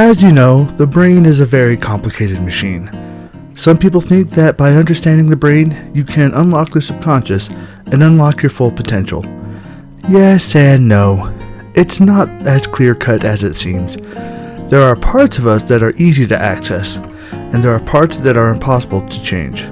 As you know, the brain is a very complicated machine. Some people think that by understanding the brain, you can unlock the subconscious and unlock your full potential. Yes and no. It's not as clear-cut as it seems. There are parts of us that are easy to access, and there are parts that are impossible to change.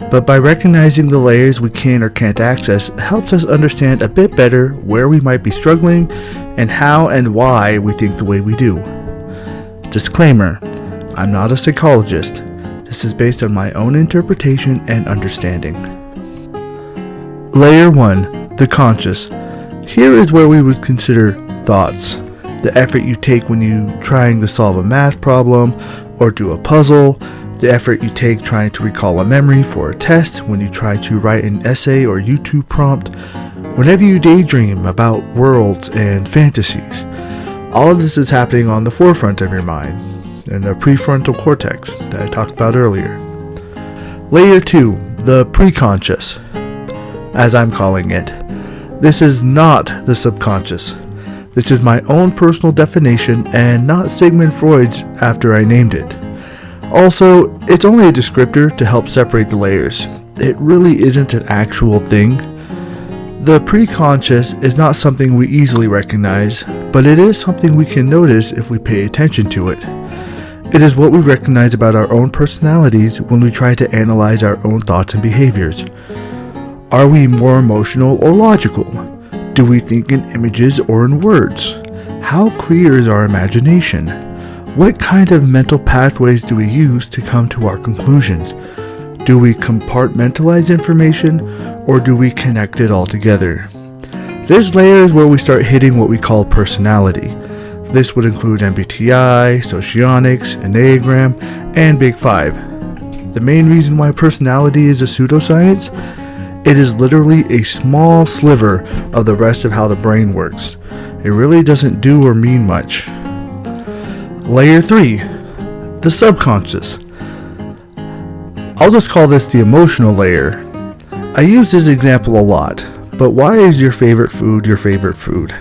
But by recognizing the layers we can or can't access, it helps us understand a bit better where we might be struggling and how and why we think the way we do. Disclaimer, I'm not a psychologist. This is based on my own interpretation and understanding. Layer 1, the conscious. Here is where we would consider thoughts, the effort you take when you trying to solve a math problem or do a puzzle, the effort you take trying to recall a memory for a test, when you try to write an essay or YouTube prompt, whenever you daydream about worlds and fantasies. All of this is happening on the forefront of your mind, in the prefrontal cortex that I talked about earlier. Layer 2, the preconscious, as I'm calling it. This is not the subconscious. This is my own personal definition and not Sigmund Freud's after I named it. Also, it's only a descriptor to help separate the layers. It really isn't an actual thing. The preconscious is not something we easily recognize, but it is something we can notice if we pay attention to it. It is what we recognize about our own personalities when we try to analyze our own thoughts and behaviors. Are we more emotional or logical? Do we think in images or in words? How clear is our imagination? What kind of mental pathways do we use to come to our conclusions? Do we compartmentalize information or do we connect it all together? This layer is where we start hitting what we call personality. This would include MBTI, Socionics, Enneagram, and Big Five. The main reason why personality is a pseudoscience, it is literally a small sliver of the rest of how the brain works. It really doesn't do or mean much. Layer 3, the subconscious. I'll just call this the emotional layer. I use this example a lot, but why is your favorite food your favorite food?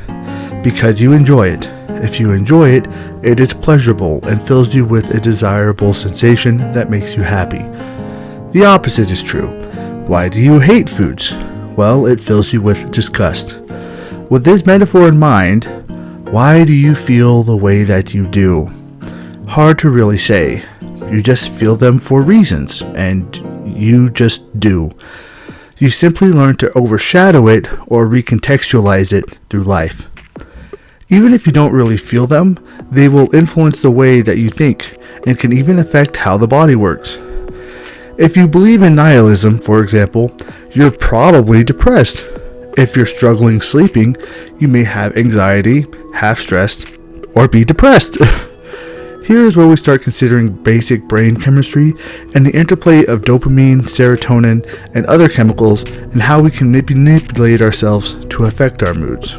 Because you enjoy it. If you enjoy it, it is pleasurable and fills you with a desirable sensation that makes you happy. The opposite is true. Why do you hate foods? Well, it fills you with disgust. With this metaphor in mind, why do you feel the way that you do? Hard to really say. You just feel them for reasons, and you just do. You simply learn to overshadow it or recontextualize it through life. Even if you don't really feel them, they will influence the way that you think and can even affect how the body works. If you believe in nihilism, for example, you're probably depressed. If you're struggling sleeping, you may have anxiety, have stressed, or be depressed. Here is where we start considering basic brain chemistry and the interplay of dopamine, serotonin, and other chemicals and how we can manipulate ourselves to affect our moods.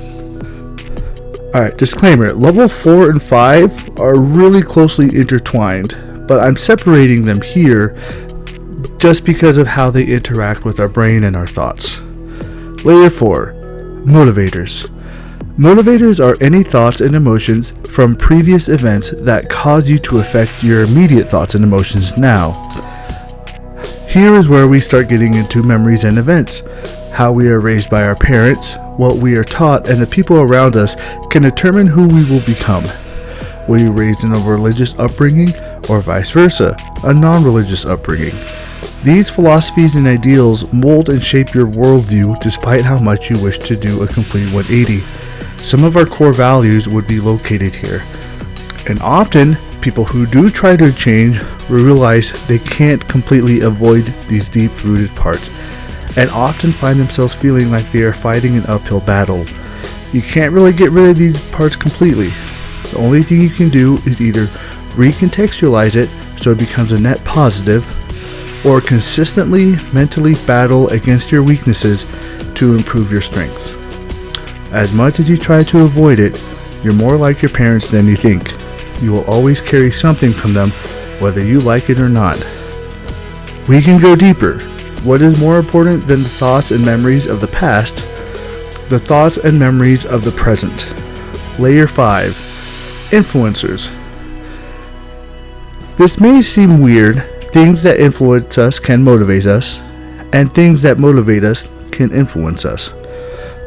Alright, disclaimer, level 4 and 5 are really closely intertwined, but I'm separating them here just because of how they interact with our brain and our thoughts. Layer 4, motivators. Motivators are any thoughts and emotions from previous events that cause you to affect your immediate thoughts and emotions now. Here is where we start getting into memories and events. How we are raised by our parents, what we are taught, and the people around us can determine who we will become. Were you raised in a religious upbringing or vice versa, a non-religious upbringing? These philosophies and ideals mold and shape your worldview despite how much you wish to do a complete 180. Some of our core values would be located here. And often, people who do try to change will realize they can't completely avoid these deep-rooted parts, and often find themselves feeling like they are fighting an uphill battle. You can't really get rid of these parts completely. The only thing you can do is either recontextualize it so it becomes a net positive, or consistently mentally battle against your weaknesses to improve your strengths. As much as you try to avoid it, you're more like your parents than you think. You will always carry something from them, whether you like it or not. We can go deeper. What is more important than the thoughts and memories of the past? The thoughts and memories of the present. Layer 5, influencers. This may seem weird. Things that influence us can motivate us, and things that motivate us can influence us.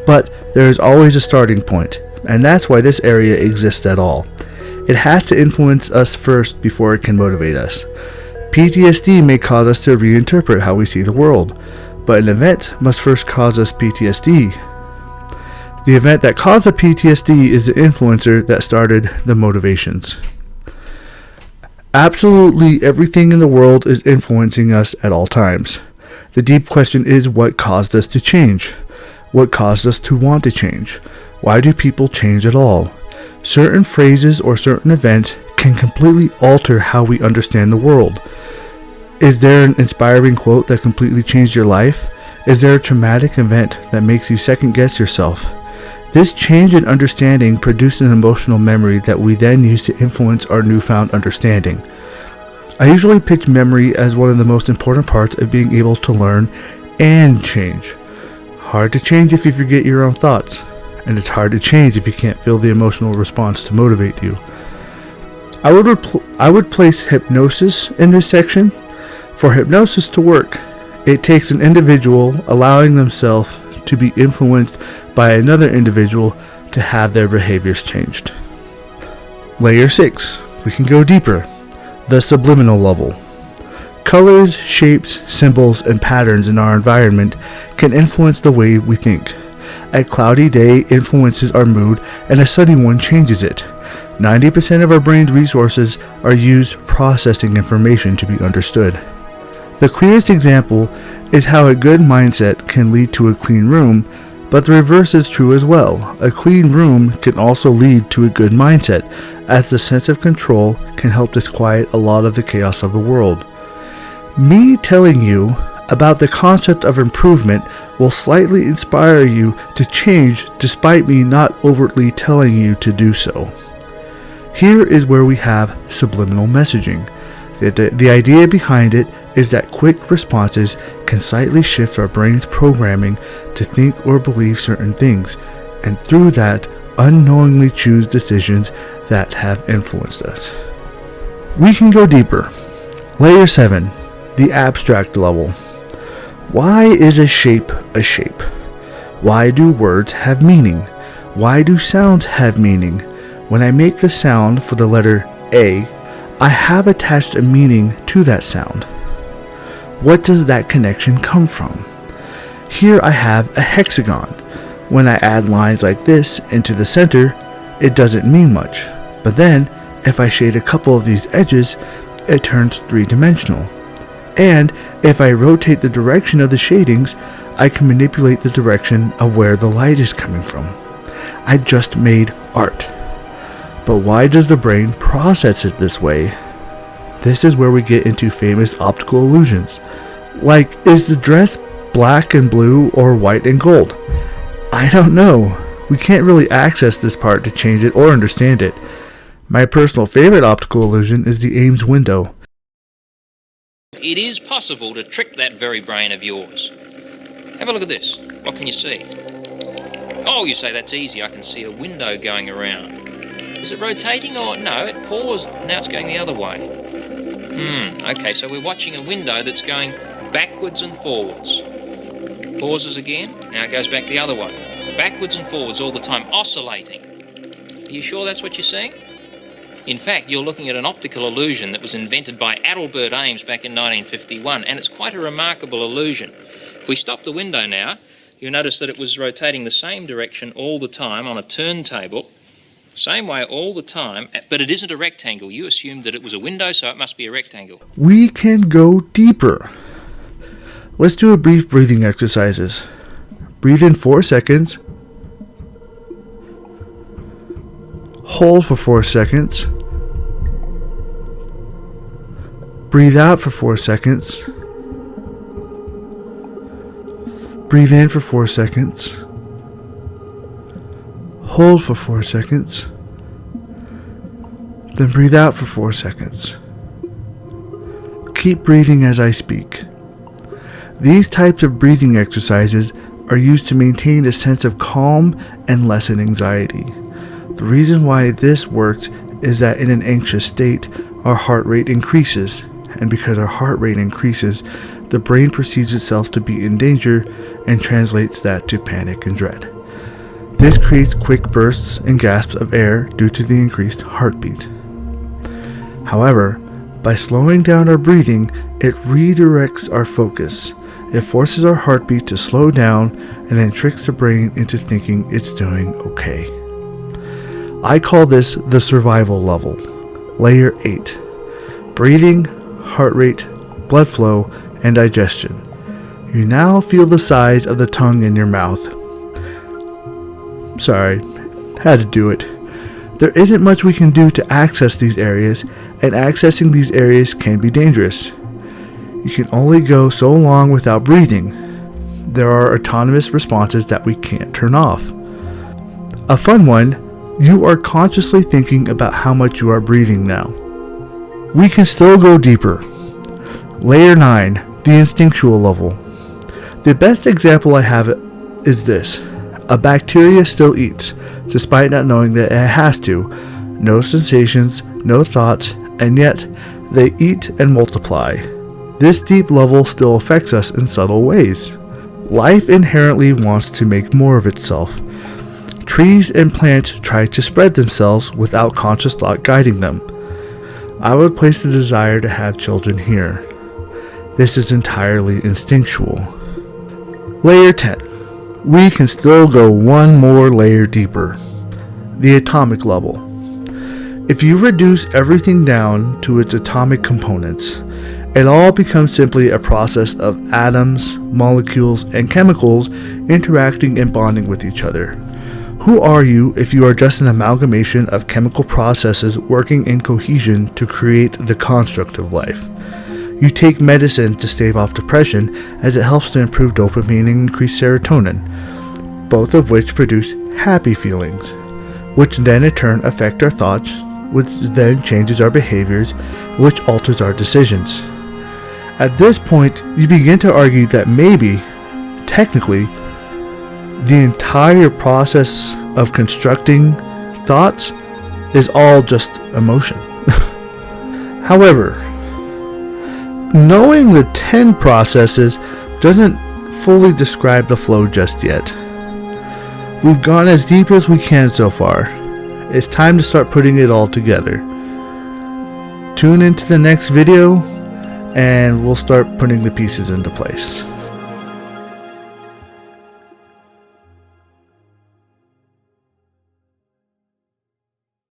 But there is always a starting point, and that's why this area exists at all. It has to influence us first before it can motivate us. PTSD may cause us to reinterpret how we see the world, but an event must first cause us PTSD. The event that caused the PTSD is the influencer that started the motivations. Absolutely everything in the world is influencing us at all times. The deep question is, what caused us to change? What caused us to want to change? Why do people change at all? Certain phrases or certain events can completely alter how we understand the world. Is there an inspiring quote that completely changed your life? Is there a traumatic event that makes you second guess yourself? This change in understanding produced an emotional memory that we then use to influence our newfound understanding. I usually pick memory as one of the most important parts of being able to learn and change. Hard to change if you forget your own thoughts, and it's hard to change if you can't feel the emotional response to motivate you. I would place hypnosis in this section. For hypnosis to work, it takes an individual allowing themselves to be influenced by another individual to have their behaviors changed. Layer 6. We can go deeper. The subliminal level. Colors, shapes, symbols, and patterns in our environment can influence the way we think. A cloudy day influences our mood, and a sunny one changes it. 90% of our brain's resources are used processing information to be understood. The clearest example is how a good mindset can lead to a clean room, but the reverse is true as well. A clean room can also lead to a good mindset, as the sense of control can help disquiet a lot of the chaos of the world. Me telling you about the concept of improvement will slightly inspire you to change despite me not overtly telling you to do so. Here is where we have subliminal messaging. The idea behind it is that quick responses can slightly shift our brain's programming to think or believe certain things, and through that, unknowingly choose decisions that have influenced us. We can go deeper. Layer 7, the abstract level. Why is a shape a shape? Why do words have meaning? Why do sounds have meaning? When I make the sound for the letter A, I have attached a meaning to that sound. What does that connection come from? Here I have a hexagon. When I add lines like this into the center, it doesn't mean much. But then, if I shade a couple of these edges, it turns three-dimensional. And if I rotate the direction of the shadings, I can manipulate the direction of where the light is coming from. I just made art. But why does the brain process it this way? This is where we get into famous optical illusions. Like, is the dress black and blue or white and gold? I don't know. We can't really access this part to change it or understand it. My personal favorite optical illusion is the Ames Window. It is possible to trick that very brain of yours. Have a look at this. What can you see? Oh, you say that's easy. I can see a window going around. Is it rotating or no? It paused. Now it's going the other way. Okay, so we're watching a window that's going backwards and forwards. Pauses again. Now it goes back the other way. Backwards and forwards all the time, oscillating. Are you sure that's what you're seeing? In fact, you're looking at an optical illusion that was invented by Albert Ames back in 1951, and it's quite a remarkable illusion. If we stop the window now, you'll notice that it was rotating the same direction all the time on a turntable, same way all the time, but it isn't a rectangle. You assumed that it was a window, so it must be a rectangle. We can go deeper. Let's do a brief breathing exercises. Breathe in 4 seconds. Hold for 4 seconds. Breathe out for 4 seconds. Breathe in for 4 seconds. Hold for 4 seconds. Then breathe out for 4 seconds. Keep breathing as I speak. These types of breathing exercises are used to maintain a sense of calm and lessen anxiety. The reason why this works is that in an anxious state, our heart rate increases, and because our heart rate increases, the brain perceives itself to be in danger and translates that to panic and dread. This creates quick bursts and gasps of air due to the increased heartbeat. However, by slowing down our breathing, it redirects our focus. It forces our heartbeat to slow down and then tricks the brain into thinking it's doing okay. I call this the survival level. Layer 8. Breathing, heart rate, blood flow, and digestion. You now feel the size of the tongue in your mouth. Sorry, had to do it. There isn't much we can do to access these areas, and accessing these areas can be dangerous. You can only go so long without breathing. There are autonomous responses that we can't turn off. A fun one, you are consciously thinking about how much you are breathing now. We can still go deeper. Layer 9, the instinctual level. The best example I have is this. A bacteria still eats, despite not knowing that it has to. No sensations, no thoughts, and yet they eat and multiply. This deep level still affects us in subtle ways. Life inherently wants to make more of itself. Trees and plants try to spread themselves without conscious thought guiding them. I would place the desire to have children here. This is entirely instinctual. Layer 10. We can still go one more layer deeper. The atomic level. If you reduce everything down to its atomic components, it all becomes simply a process of atoms, molecules, and chemicals interacting and bonding with each other. Who are you if you are just an amalgamation of chemical processes working in cohesion to create the construct of life? You take medicine to stave off depression as it helps to improve dopamine and increase serotonin, both of which produce happy feelings, which then in turn affect our thoughts, which then changes our behaviors, which alters our decisions. At this point, you begin to argue that maybe, technically, the entire process of constructing thoughts is all just emotion. However, knowing the 10 processes doesn't fully describe the flow just yet. We've gone as deep as we can so far. It's time to start putting it all together. Tune into the next video and we'll start putting the pieces into place.